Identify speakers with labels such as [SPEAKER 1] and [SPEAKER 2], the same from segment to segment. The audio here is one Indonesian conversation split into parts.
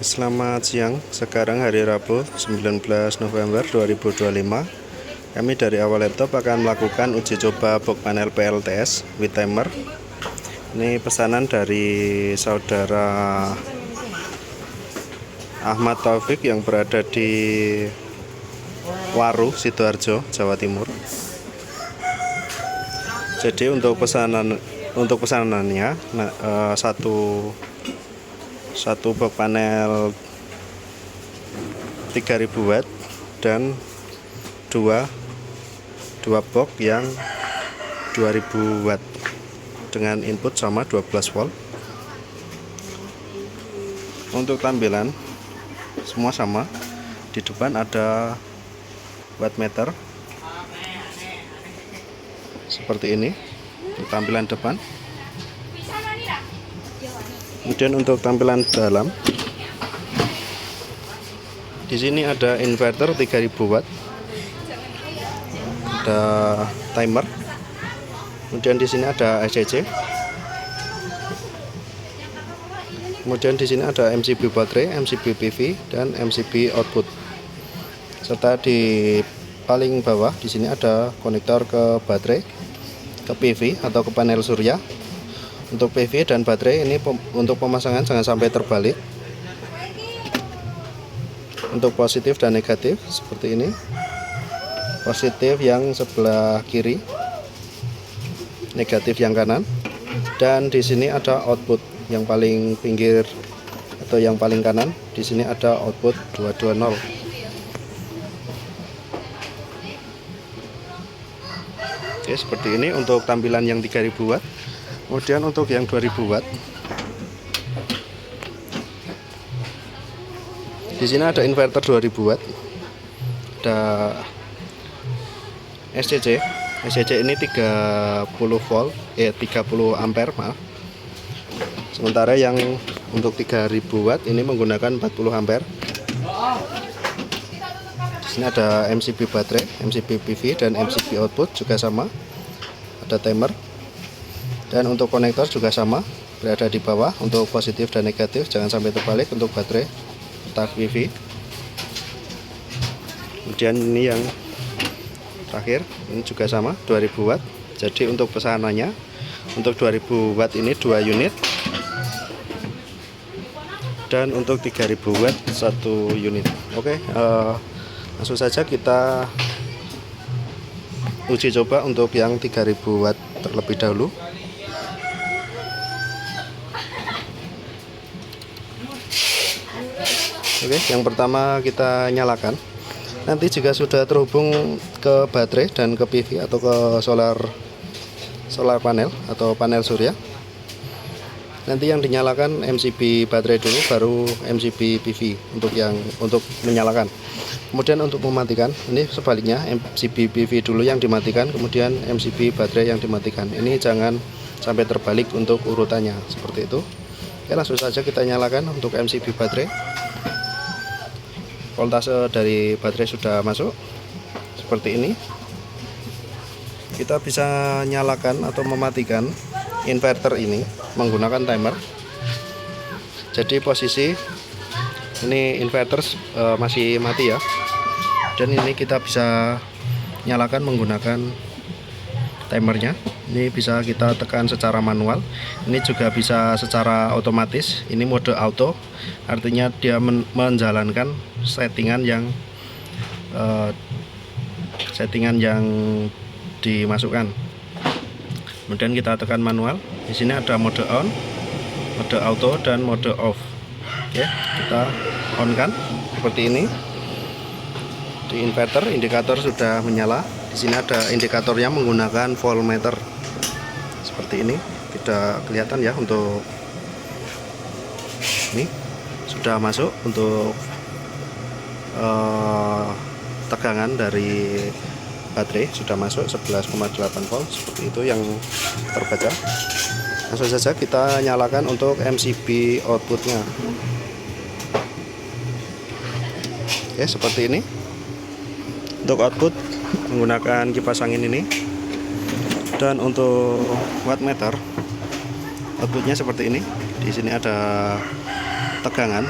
[SPEAKER 1] Selamat siang, sekarang hari Rabu 19 November 2025. Kami dari Awal Laptop akan melakukan uji coba box panel PLTS with timer. Ini pesanan dari saudara Ahmad Taufik yang berada di Waru, Sidoarjo, Jawa Timur. Jadi untuk pesanannya satu box panel 3000 watt dan dua box yang 2000 watt dengan input sama 12 volt. Untuk tampilan semua sama. Di depan ada wattmeter seperti ini untuk tampilan depan. Kemudian untuk tampilan dalam, di sini ada inverter 3000 watt, ada timer, kemudian di sini ada ACC, kemudian di sini ada MCB baterai, MCB PV, dan MCB output. Serta di paling bawah di sini ada konektor ke baterai, ke PV atau ke panel surya. Untuk PV dan baterai ini untuk pemasangan jangan sampai terbalik. Untuk positif dan negatif seperti ini. Positif yang sebelah kiri, negatif yang kanan. Dan di sini ada output yang paling pinggir atau yang paling kanan. Di sini ada output 220. Oke, seperti ini untuk tampilan yang 3000 watt. Kemudian untuk yang 2000 watt, di sini ada inverter 2000 watt, ada SCC. SCC ini 30 volt, 30 ampere maaf. Sementara yang untuk 3000 watt ini menggunakan 40 ampere. Di sini ada MCB baterai, MCB PV, dan MCB output juga sama. Ada timer. Dan untuk konektor juga sama, berada di bawah. Untuk positif dan negatif jangan sampai terbalik untuk baterai atau PV. Kemudian ini yang terakhir, ini juga sama 2000 watt. Jadi untuk pesanannya untuk 2000 watt ini 2 unit, dan untuk 3000 watt 1 unit. Oke, langsung saja kita uji coba untuk yang 3000 watt terlebih dahulu. Oke, yang pertama kita nyalakan. Nanti jika sudah terhubung ke baterai dan ke PV atau ke solar panel atau panel surya, nanti yang dinyalakan MCB baterai dulu, baru MCB PV untuk menyalakan. Kemudian untuk mematikan, ini sebaliknya, MCB PV dulu yang dimatikan, kemudian MCB baterai yang dimatikan. Ini jangan sampai terbalik untuk urutannya, seperti itu. Oke, langsung saja kita nyalakan untuk MCB baterai. Voltase dari baterai sudah masuk seperti ini. Kita bisa nyalakan atau mematikan inverter ini menggunakan timer. Jadi posisi ini inverter masih mati ya, dan ini kita bisa nyalakan menggunakan timernya. Ini bisa kita tekan secara manual, ini juga bisa secara otomatis. Ini mode auto, artinya dia menjalankan settingan yang dimasukkan. Kemudian kita tekan manual. Di sini ada mode on, mode auto, dan mode off. Oke, kita on kan seperti ini. Di inverter indikator sudah menyala. Di sini ada indikatornya menggunakan voltmeter. Seperti ini, tidak kelihatan ya untuk ini sudah masuk untuk tegangan dari baterai sudah masuk 11,8 volt, seperti itu yang terbaca. Langsung saja kita nyalakan untuk MCB outputnya. Oke, seperti ini. Untuk output menggunakan kipas angin ini. Dan untuk wattmeter outputnya seperti ini. Di sini ada tegangan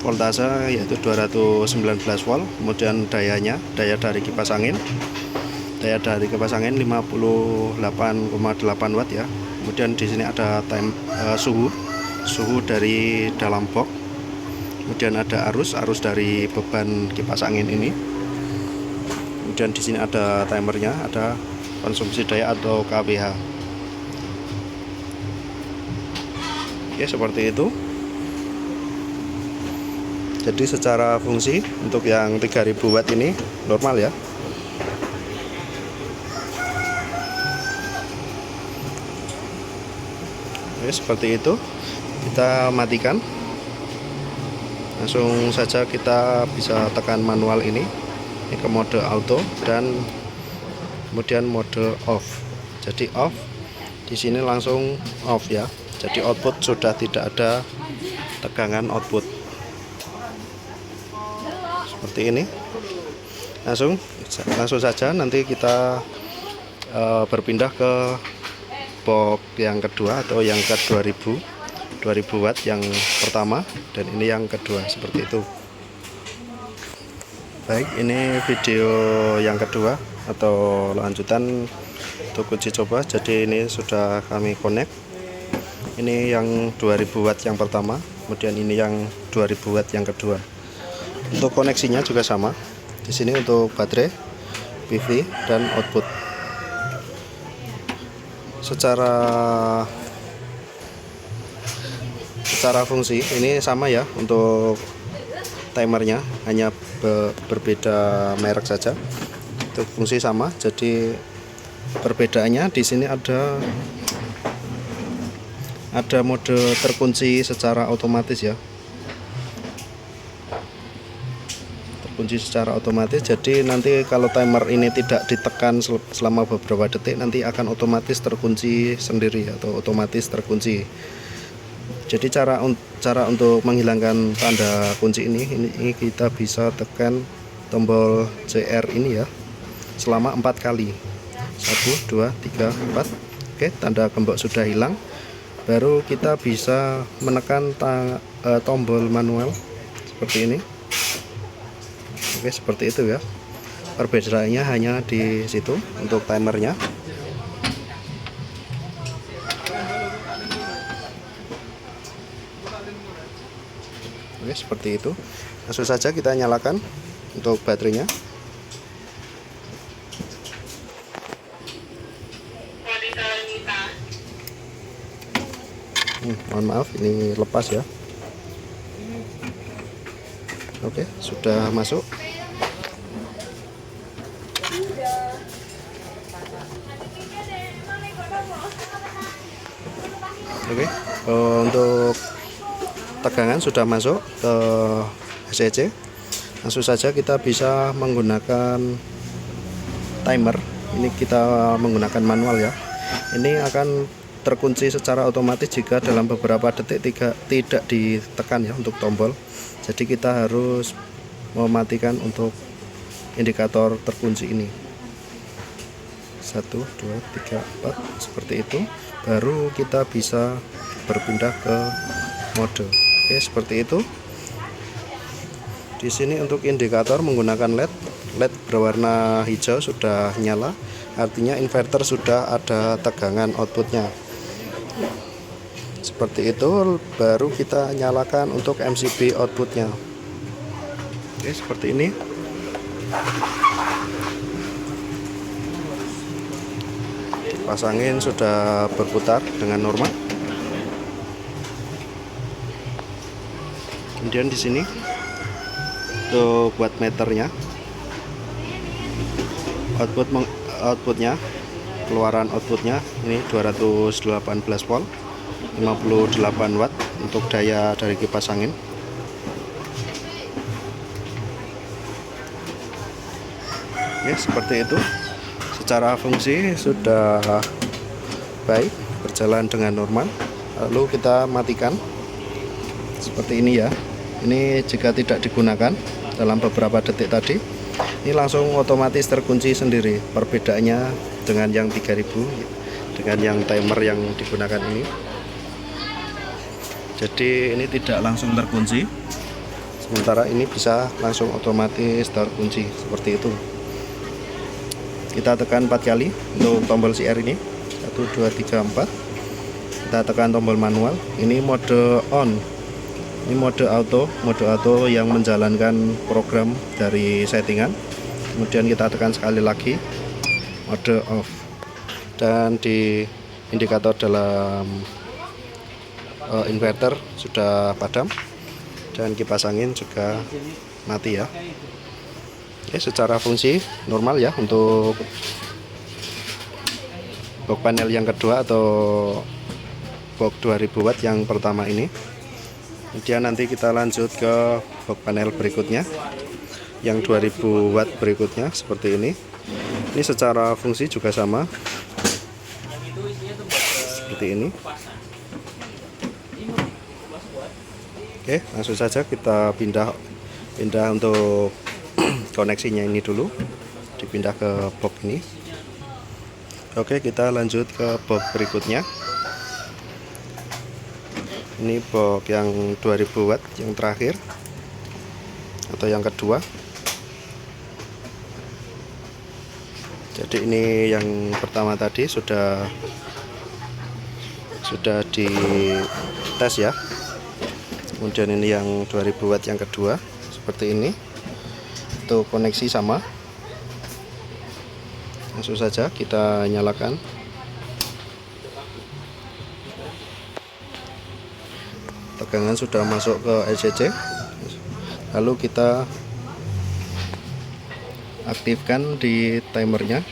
[SPEAKER 1] voltase yaitu 219 volt. Kemudian daya dari kipas angin 58,8 watt ya. Kemudian di sini ada suhu dari dalam box. Kemudian ada arus dari beban kipas angin ini. Kemudian di sini ada timernya, ada konsumsi daya atau kWh. Oke, seperti itu. Jadi secara fungsi untuk yang 3000 watt ini normal ya. Oke, seperti itu. Kita matikan. Langsung saja kita bisa tekan manual ini ke mode auto dan kemudian mode off. Jadi off di sini langsung off ya. Jadi output sudah tidak ada tegangan output. Seperti ini. Langsung saja nanti kita berpindah ke box yang kedua atau yang ke 2000 watt yang pertama, dan ini yang kedua, seperti itu. Baik, ini video yang kedua atau lanjutan untuk uji coba. Jadi ini sudah kami connect. Ini yang 2000 watt yang pertama, kemudian ini yang 2000 watt yang kedua. Untuk koneksinya juga sama. Di sini untuk baterai, PV, dan output. Secara fungsi ini sama ya untuk timernya, hanya berbeda merek saja. Untuk fungsi sama. Jadi perbedaannya di sini ada mode terkunci secara otomatis ya. Terkunci secara otomatis. Jadi nanti kalau timer ini tidak ditekan selama beberapa detik, nanti akan otomatis terkunci sendiri atau otomatis terkunci. Jadi cara untuk menghilangkan tanda kunci ini kita bisa tekan tombol CR ini ya selama 4 kali. 1, 2, 3, 4. Oke, tanda gembok sudah hilang. Baru kita bisa menekan tombol manual seperti ini. Oke, seperti itu ya. Perbedaannya hanya di situ untuk timernya. Oke, seperti itu. Langsung saja kita nyalakan untuk baterainya. Mohon maaf, ini lepas ya. Oke, sudah masuk. Oke, untuk tegangan sudah masuk ke SEC. Langsung saja kita bisa menggunakan timer. Ini kita menggunakan manual ya. Ini akan terkunci secara otomatis jika dalam beberapa detik tidak ditekan ya untuk tombol. Jadi kita harus mematikan untuk indikator terkunci ini. 1, 2, 3, 4 seperti itu. Baru kita bisa berpindah ke mode. Oke, seperti itu. Di sini untuk indikator menggunakan LED berwarna hijau sudah nyala, artinya inverter sudah ada tegangan outputnya. Seperti itu. Baru kita nyalakan untuk MCB outputnya. Oke, seperti ini. Kipas angin sudah berputar dengan normal. Kemudian di sini untuk buat meternya, outputnya, keluaran outputnya ini 218 volt, 58 watt untuk daya dari kipas angin. Oke, seperti itu. Secara fungsi sudah baik, berjalan dengan normal. Lalu kita matikan seperti ini ya. Ini jika tidak digunakan dalam beberapa detik tadi, ini langsung otomatis terkunci sendiri. Perbedaannya dengan yang 3000 dengan yang timer yang digunakan ini. Jadi ini tidak langsung terkunci sementara ini bisa langsung otomatis terkunci seperti itu. Kita tekan 4 kali untuk tombol CR ini, 1 2 3 4. Kita tekan tombol manual, ini mode on, ini mode auto yang menjalankan program dari settingan. Kemudian kita tekan sekali lagi mode off, dan di indikator dalam inverter sudah padam dan kipas angin juga mati ya. Oke, secara fungsi normal ya untuk box panel yang kedua atau box 2000 watt yang pertama ini. Kemudian nanti kita lanjut ke box panel berikutnya yang 2000 watt berikutnya seperti ini. Ini secara fungsi juga sama seperti ini. Oke, langsung saja kita pindah untuk koneksinya ini dulu, dipindah ke box ini. Oke, kita lanjut ke box berikutnya. Ini box yang 2000 watt yang terakhir atau yang kedua. Jadi ini yang pertama tadi sudah dites ya. Kemudian ini yang 2000 watt yang kedua seperti ini. Untuk koneksi sama. Langsung saja kita nyalakan. Tegangan sudah masuk ke LCC. Lalu kita aktifkan di timernya.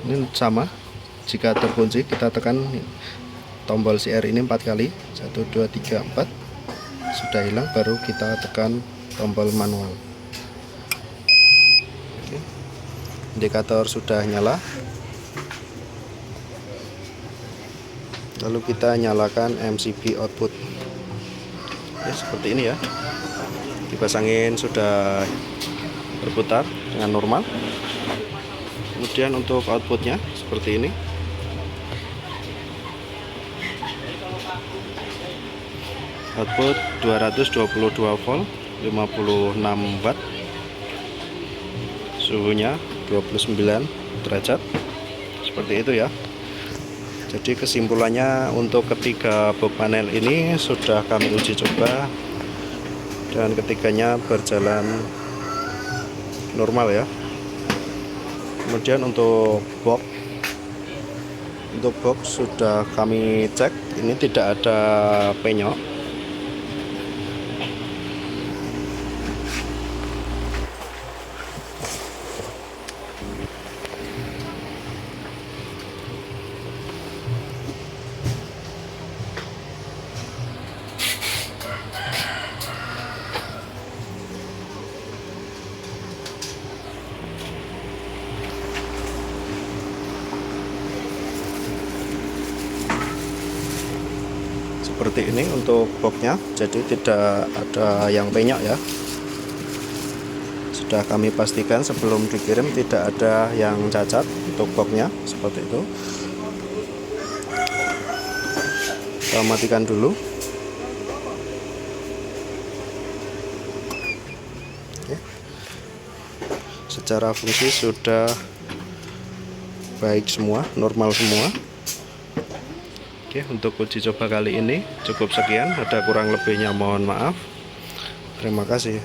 [SPEAKER 1] Ini sama. Jika terkunci kita tekan tombol CR ini 4 kali, 1 2 3 4. Sudah hilang, baru kita tekan tombol manual. Oke. Indikator sudah nyala. Lalu kita nyalakan MCB output. Oke, seperti ini ya. Kipas angin sudah berputar dengan normal. Kemudian untuk outputnya seperti ini. Output 222 volt, 56 watt, suhunya 29 derajat, seperti itu ya. Jadi kesimpulannya untuk ketiga box panel ini sudah kami uji coba dan ketiganya berjalan normal ya. Kemudian untuk box sudah kami cek, ini tidak ada penyok. Seperti ini untuk boxnya, jadi tidak ada yang penyok ya. Sudah kami pastikan sebelum dikirim tidak ada yang cacat untuk boxnya, seperti itu. Kita matikan dulu. Oke. Secara fungsi sudah baik semua, normal semua. Oke, untuk uji coba kali ini cukup sekian. Ada kurang lebihnya mohon maaf. Terima kasih.